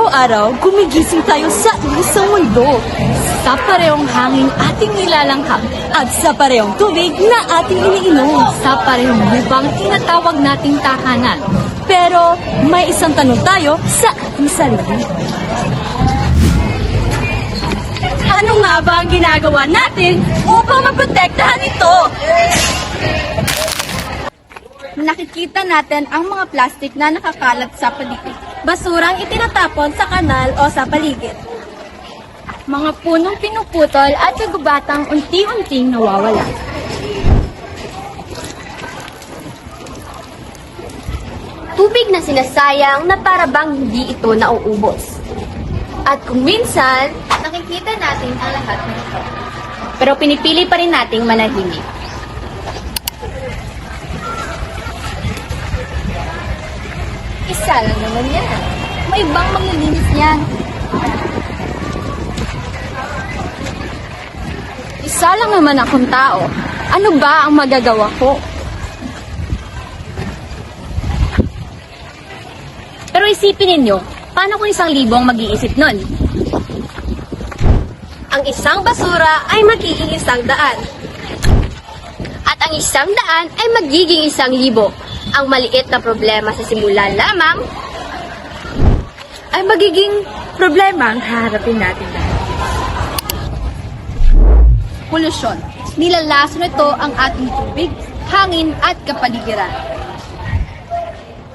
Araw-araw, gumigising tayo sa isang mundo. Sa parehong hangin ating nilalanghap at sa parehong tubig na ating iniinom. Sa parehong lubang tinatawag nating tahanan. Pero may isang tanong tayo sa ating sarili. Ano nga ba ang ginagawa natin upang maprotektahan ito? Nakikita natin ang mga plastik na nakakalat sa paligid. Basurang itinatapon sa kanal o sa paligid. Mga punong pinuputol at kagubatang unti-unting nawawala. Tubig na sinasayang na para bang hindi ito nauubos. At kung minsan, nakikita natin ang lahat ng ito. Pero pinipili pa rin nating manahimik. Isa lang naman yan. May ibang maglilinis yan. Isa lang naman akong tao. Ano ba ang magagawa ko? Pero isipin ninyo, paano kung 1,000 ang mag-iisip nun? Ang isang basura ay magiging 100. At ang 100 ay magiging 1,000. Ang maliit na problema sa simula lamang Ay magiging problema ang haharapin natin. Polusyon. Nilalason nito ang ating tubig, hangin at kapaligiran.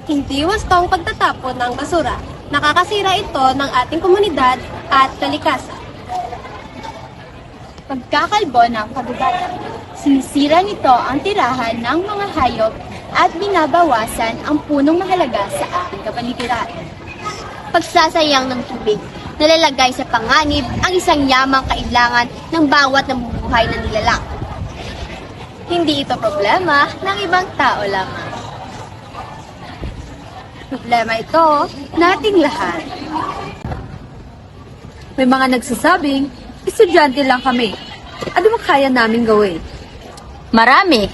Hindi wastong pagtatapon ng basura. Nakakasira ito ng ating komunidad at kalikasan. Pagkakalbo ng kagubatan. Sinisira nito ang tirahan ng mga hayop at binabawasan ang punong mahalaga sa ating kapaligiran. pagsasayang ng tubig, nalalagay sa panganib ang isang yamang kailangan ng bawat namumuhay na nilalang. Hindi ito problema ng ibang tao lamang. Problema ito nating lahat. May mga nagsasabing, estudyante lang kami. Ano mo kaya namin gawin? Marami.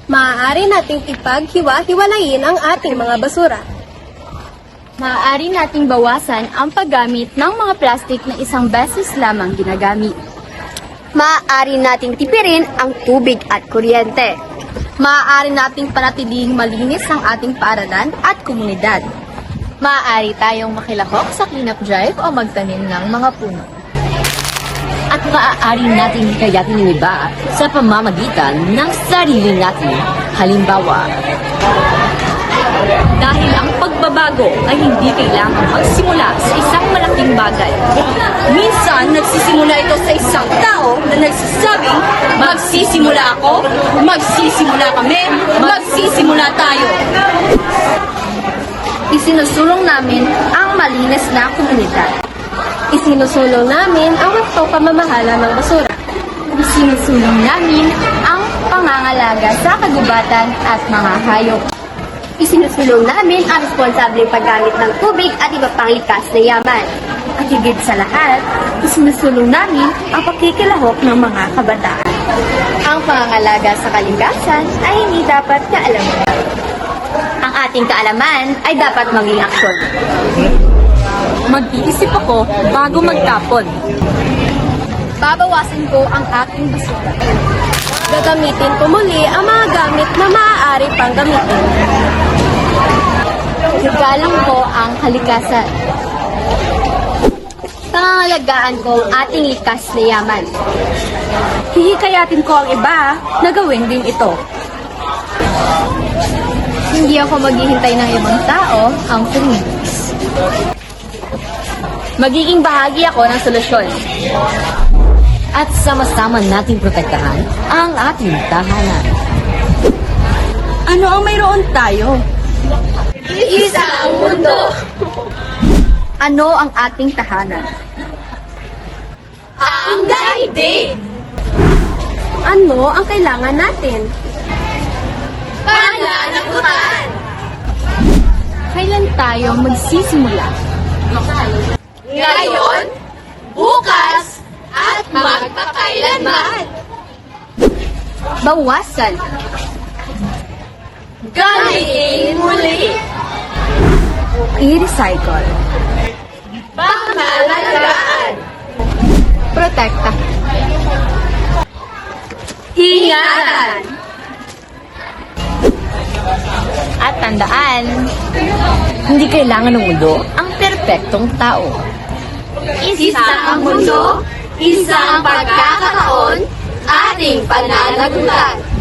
Maaari nating ipaghiwa-hiwalayin ang ating mga basura. Maaari nating bawasan ang paggamit ng mga plastik na isang beses lamang ginagamit. Maaari nating tipirin ang tubig at kuryente. Maaari nating panatiling malinis ang ating paaralan at komunidad. Maaari tayong makilahok sa cleanup drive o magtanim ng mga puno. At maaari natin hikayatin ng iba sa pamamagitan ng sarili natin. Halimbawa, Dahil ang pagbabago ay hindi kailangang magsimula sa isang malaking bagay. Minsan, nagsisimula ito sa isang tao na nagsasabing, magsisimula ako, magsisimula kami, magsisimula tayo. Isinusulong namin ang malinis na komunidad. Isinusulong namin ang wastong pamamahala ng basura. Isinusulong namin ang pangangalaga sa kagubatan at mga hayop. Isinusulong namin ang responsableng paggamit ng tubig at iba pang likas na yaman. At higit sa lahat, isinusulong namin ang pakikilahok ng mga kabataan. Ang pangangalaga sa kalikasan ay hindi dapat kaalaman. Ang ating kaalaman ay dapat maging aksyon. Mag-iisip ako bago magtapon. Babawasan ko ang aking basura. Gagamitin ko muli ang mga gamit na maaari pang gamitin. Igalang ko ang kalikasan. Pangangalagaan ko ang ating likas na yaman. Hihikayatin ko ang iba na gawin din ito. Hindi ako maghihintay ng ibang tao ang kumilos. Magiging bahagi ako ng solusyon. at sama-sama nating protektahan ang ating tahanan. Ano ang mayroon tayo? Isa ang mundo! Ano ang ating tahanan? Ang daigdig! Ano ang kailangan natin? Pananagutan! Kailan tayo magsisimula? Ngayon, bukas, at magpakailanman! Bawasan. Gamitin muli! I-recycle. protekta. Ingatan! At tandaan, hindi kailangan ng mundo ang perpektong tao. Isa ang mundo, isa ang pagkakataon, ating pananagutan.